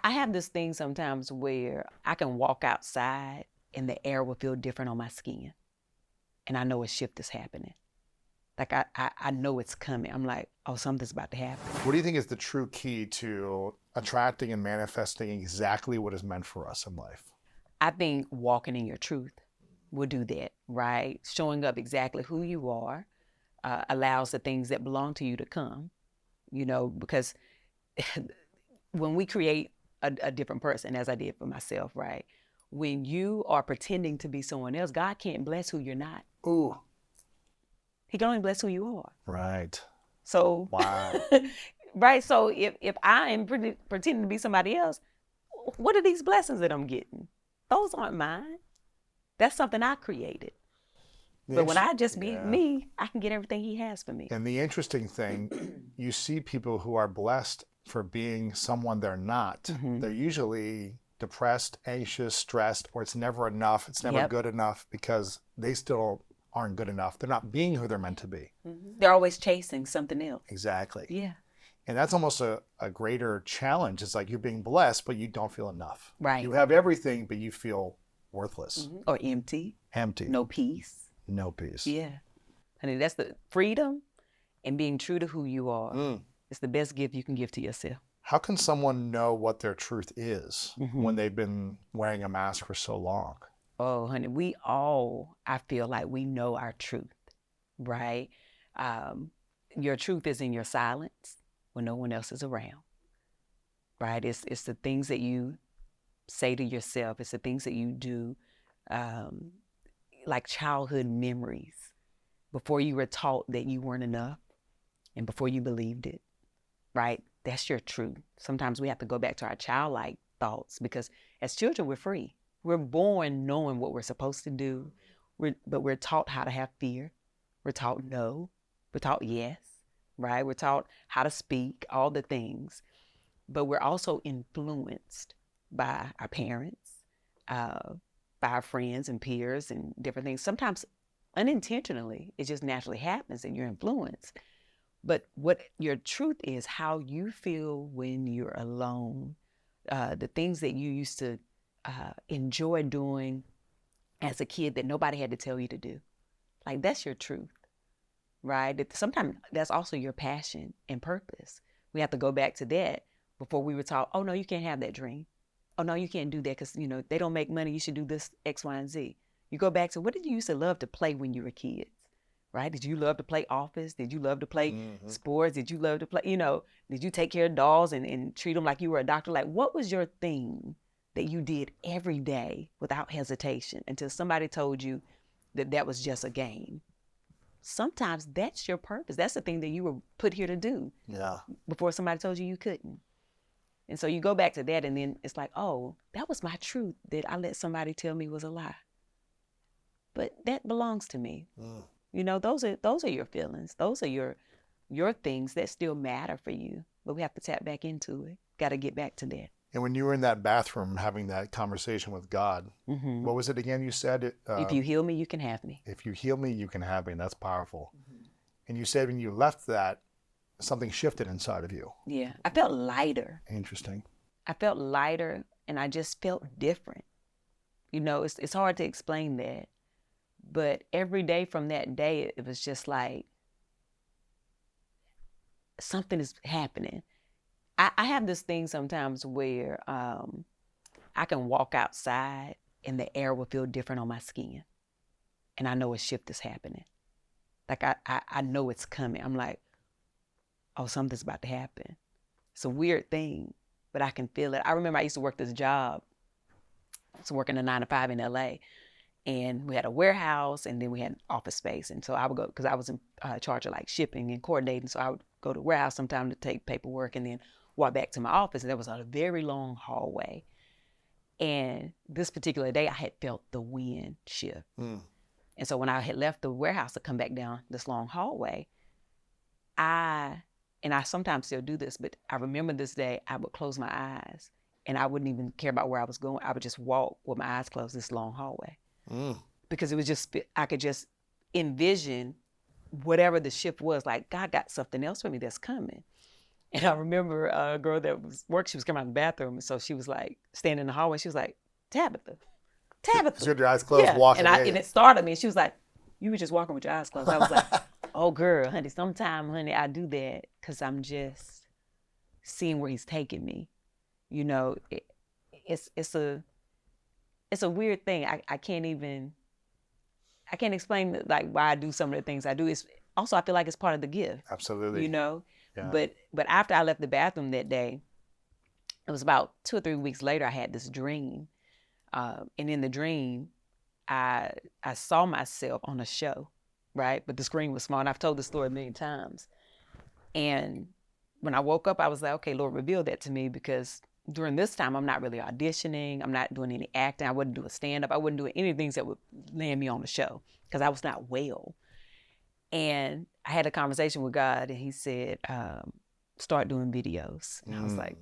I have this thing sometimes where I can walk outside and the air will feel different on my skin. And I know a shift is happening. Like I know it's coming. I'm like, oh, something's about to happen. What do you think is the true key to attracting and manifesting exactly what is meant for us in life? I think walking in your truth will do that, right? Showing up exactly who you are allows the things that belong to you to come, because when we create a different person, as I did for myself, right? When you are pretending to be someone else, God can't bless who you're not. Ooh. He can only bless who you are. Right. So, wow. Right. So if I am pretending to be somebody else, what are these blessings that I'm getting? Those aren't mine. That's something I created. But when I just be me, I can get everything he has for me. And the interesting thing, you see people who are blessed for being someone they're not. Mm-hmm. They're usually depressed, anxious, stressed, or it's never enough. It's never good enough because they still aren't good enough. They're not being who they're meant to be. Mm-hmm. They're always chasing something else. Exactly. Yeah. And that's almost a greater challenge. It's like you're being blessed, but you don't feel enough. Right. You have everything, but you feel worthless. Mm-hmm. Or empty. Empty. No peace. No peace. Yeah. I mean, that's the freedom and being true to who you are. It's the best gift you can give to yourself. How can someone know what their truth is when they've been wearing a mask for so long? Oh, honey, we all, I feel like we know our truth, right? Your truth is in your silence when no one else is around, right? It's the things that you say to yourself. It's the things that you do, like childhood memories, before you were taught that you weren't enough and before you believed it, right? That's your truth. Sometimes we have to go back to our childlike thoughts because as children, we're free. We're born knowing what we're supposed to do, but we're taught how to have fear. We're taught no. We're taught yes, right? We're taught how to speak, all the things. But we're also influenced by our parents, by our friends and peers and different things. Sometimes unintentionally, it just naturally happens and you're influenced. But what your truth is, how you feel when you're alone, the things that you used to enjoy doing as a kid that nobody had to tell you to do. Like, that's your truth, right? Sometimes that's also your passion and purpose. We have to go back to that before we were taught, oh, no, you can't have that dream. Oh, no, you can't do that because, they don't make money. You should do this X, Y, and Z. You go back to, what did you used to love to play when you were kids, right? Did you love to play office? Did you love to play sports? Did you love to play, did you take care of dolls and treat them like you were a doctor? Like, what was your thing that you did every day without hesitation until somebody told you that that was just a game? Sometimes that's your purpose. That's the thing that you were put here to do. Yeah. Before somebody told you couldn't. And so you go back to that and then it's like, oh, that was my truth that I let somebody tell me was a lie. But that belongs to me. Those are your feelings. Those are your things that still matter for you. But we have to tap back into it. Got to get back to that. And when you were in that bathroom having that conversation with God, what was it again you said? If you heal me, you can have me. If you heal me, you can have me. And that's powerful. And you said when you left that, something shifted inside of you. Yeah. I felt lighter. Interesting. I felt lighter and I just felt different. It's hard to explain that. But every day from that day, it was just like, something is happening. I have this thing sometimes where I can walk outside and the air will feel different on my skin. And I know a shift is happening. Like I know it's coming. I'm like, oh, something's about to happen. It's a weird thing, but I can feel it. I remember I used to work this job. I was working a 9 to 5 in LA. And we had a warehouse and then we had office space. And so I would go, because I was in charge of like shipping and coordinating. So I would go to the warehouse sometime to take paperwork and then walk back to my office. And there was a very long hallway. And this particular day I had felt the wind shift. And so when I had left the warehouse to come back down this long hallway, I sometimes still do this, but I remember this day I would close my eyes and I wouldn't even care about where I was going. I would just walk with my eyes closed this long hallway. Because it was just, I could just envision whatever the shift was, like God got something else for me that's coming. And I remember a girl that was work, she was coming out of the bathroom. And so she was like standing in the hallway. She was like, Tabitha. You had your eyes closed, Yeah. walking. And it startled me. And she was like, you were just walking with your eyes closed. I was like, oh, girl, honey, sometime, honey, I do that because I'm just seeing where he's taking me. You know, it's a weird thing. I can't explain like why I do some of the things I do. It's also, I feel like it's part of the gift. Absolutely. You know, Yeah. but after I left the bathroom that day, it was about 2 or 3 weeks later, I had this dream. And in the dream, I saw myself on a show, right? But the screen was small, and I've told the story a million times. And when I woke up, I was like, okay, Lord, reveal that to me, because during this time, I'm not really auditioning. I'm not doing any acting. I wouldn't do a stand-up. I wouldn't do any things that would land me on the show because I was not well. And I had a conversation with God, and he said, start doing videos. And I was like,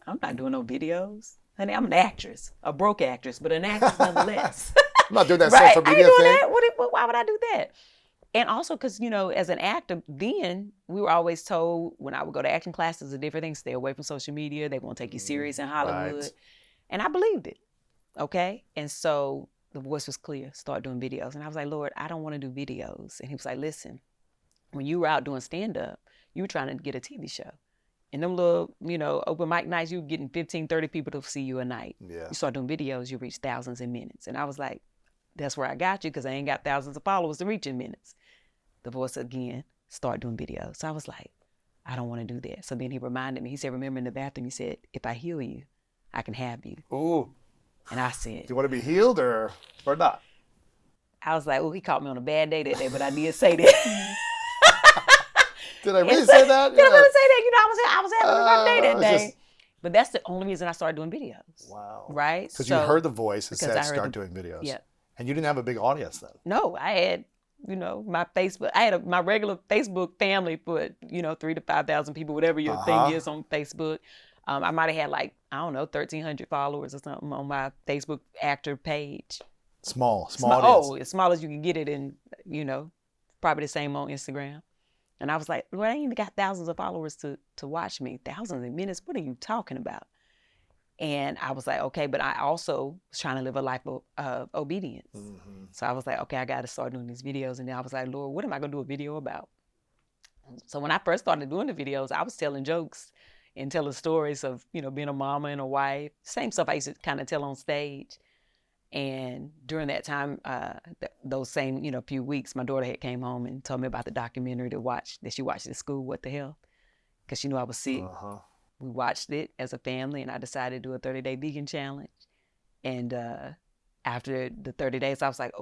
I'm not doing no videos. Honey, I'm an actress, a broke actress, but an actress nonetheless. I'm not doing that Right? social I ain't media doing thing. that. Why would I do that? And also because, you know, as an actor, then we were always told when I would go to acting classes and different things, stay away from social media. They won't take you serious in Hollywood. Right. And I believed it. Okay. And so the voice was clear, start doing videos. And I was like, Lord, I don't want to do videos. And he was like, listen, when you were out doing stand-up, you were trying to get a TV show. And them little, you know, open mic nights, you were getting 15, 30 people to see you a night. Yeah. You start doing videos, you reach thousands in minutes. And I was like, that's where I got you, because I ain't got thousands of followers to reach in minutes. The voice again, start doing videos. So I was like, I don't want to do that. So then he reminded me, he said, remember in the bathroom, he said, if I heal you, I can have you. Ooh. And I said, Do you want to be healed or not? I was like, oh, he caught me on a bad day that day, but I did say that. Did I really say that? Did I really say that? You know, I was having a rough day that day. Just... But that's the only reason I started doing videos. Wow. Right? Because you heard the voice and said start doing videos. Yeah. And you didn't have a big audience then. No, I had, you know, my Facebook. I had my regular Facebook family put, you know, 3,000 to 5,000 people, whatever your thing is on Facebook. I might have had like, I don't know, 1,300 followers or something on my Facebook actor page. Small audience. Oh, as small as you can get it, and, you know, probably the same on Instagram. And I was like, well, I ain't even got thousands of followers to watch me. Thousands of minutes? What are you talking about? And I was like, okay, but I also was trying to live a life of obedience. Mm-hmm. So I was like, okay, I got to start doing these videos. And then I was like, Lord, what am I going to do a video about? So when I first started doing the videos, I was telling jokes and telling stories of, you know, being a mama and a wife. Same stuff I used to kind of tell on stage. And during that time, those same, you know, few weeks, my daughter had came home and told me about the documentary that she watched at school, What the Hell? Because she knew I was sick. Uh-huh. We watched it as a family, and I decided to do a 30-day vegan challenge. And after the 30 days, I was like,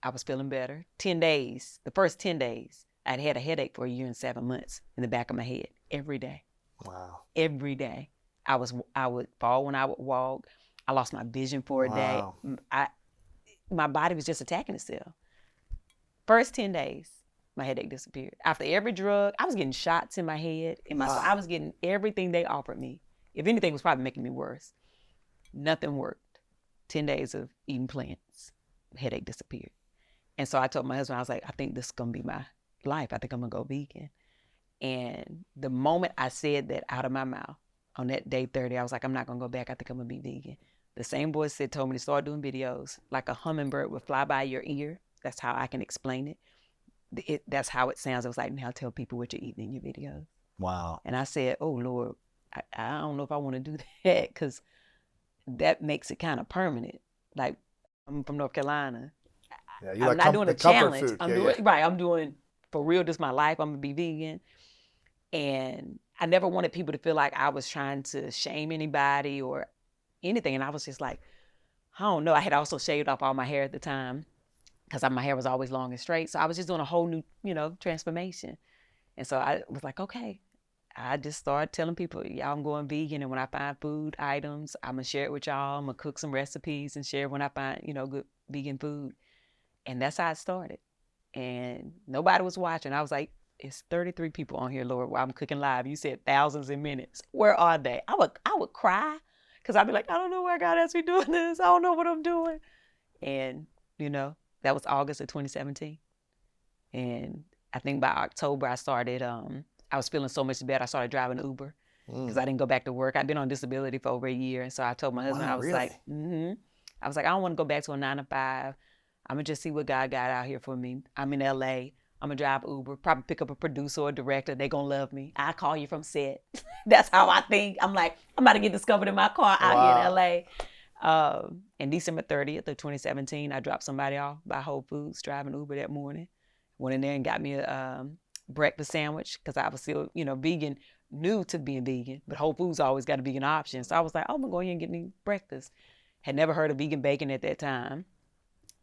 I was feeling better. 10 days, the first 10 days, I'd had a headache for 1 year and 7 months in the back of my head every day. Wow. Every day. I would fall when I would walk. I lost my vision for a day. My body was just attacking itself. First 10 days, my headache disappeared. After every drug, I was getting shots in my head. I was getting everything they offered me. If anything, it was probably making me worse. Nothing worked. 10 days of eating plants, headache disappeared. And so I told my husband, I was like, I think this is going to be my life. I think I'm going to go vegan. And the moment I said that out of my mouth, on that day 30, I was like, I'm not going to go back. I think I'm going to be vegan. The same voice told me to start doing videos. Like a hummingbird would fly by your ear. That's how I can explain it. That's how it sounds. It was like, now tell people what you're eating in your videos. Wow. And I said, oh, Lord, I don't know if I want to do that, because that makes it kind of permanent. Like, I'm from North Carolina. Yeah, I'm not doing a challenge. I'm doing, for real, this is my life. I'm going to be vegan. And I never wanted people to feel like I was trying to shame anybody or anything. And I was just like, I don't know. I had also shaved off all my hair at the time because my hair was always long and straight. So I was just doing a whole new, you know, transformation. And so I was like, okay. I just started telling people, y'all, I'm going vegan. And when I find food items, I'm going to share it with y'all. I'm going to cook some recipes and share when I find, you know, good vegan food. And that's how it started. And nobody was watching. I was like, it's 33 people on here, Lord, while I'm cooking live. You said thousands in minutes. Where are they? I would cry, because I'd be like, I don't know why God has me doing this. I don't know what I'm doing. And, you know, that was August of 2017. And I think by October I started, I was feeling so much better. I started driving Uber. because I didn't go back to work. I'd been on disability for over a year. And so I told my husband, Wow, I was really? like, I was like, I don't want to go back to a 9 to 5. I'm going to just see what God got out here for me. I'm in LA. I'm going to drive Uber, probably pick up a producer or a director. They're going to love me. I call you from set. That's how I think. I'm like, I'm about to get discovered in my car out here in LA. And December 30th of 2017, I dropped somebody off by Whole Foods driving Uber that morning. Went in there and got me a breakfast sandwich because I was still, vegan, new to being vegan, but Whole Foods always got a vegan option. So I was like, oh, I'm going to go here and get me breakfast. Had never heard of vegan bacon at that time.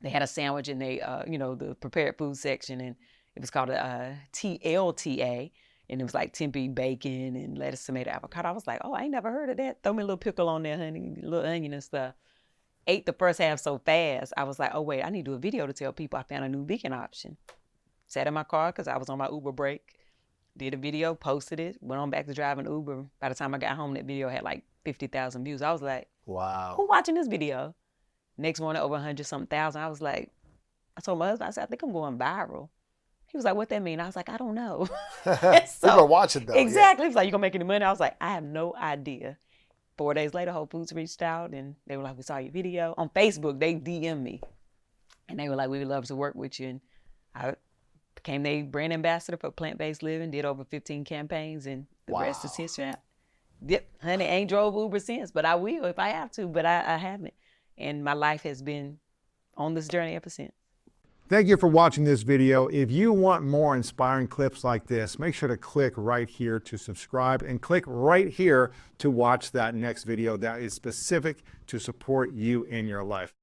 They had a sandwich in the prepared food section, and it was called a TLTA, and it was like tempeh bacon and lettuce, tomato, avocado. I was like, oh, I ain't never heard of that. Throw me a little pickle on there, honey, a little onion and stuff. Ate the first half so fast, I was like, oh, wait, I need to do a video to tell people I found a new vegan option. Sat in my car because I was on my Uber break, did a video, posted it, went on back to driving Uber. By the time I got home, that video had like 50,000 views. I was like, wow. Who watching this video? Next morning, over 100-something thousand. I was like, I told my husband, I said, I think I'm going viral. He was like, what that mean? I was like, I don't know. People are watching though. Exactly. He was like, you gonna make any money? I was like, I have no idea. 4 days later, Whole Foods reached out and they were like, we saw your video. On Facebook, they DM'd me. And they were like, we would love to work with you. And I became their brand ambassador for plant-based living, did over 15 campaigns, and the rest is history. Yep, honey, ain't drove Uber since, but I will if I have to, but I haven't. And my life has been on this journey ever since. Thank you for watching this video. If you want more inspiring clips like this, make sure to click right here to subscribe and click right here to watch that next video that is specific to support you in your life.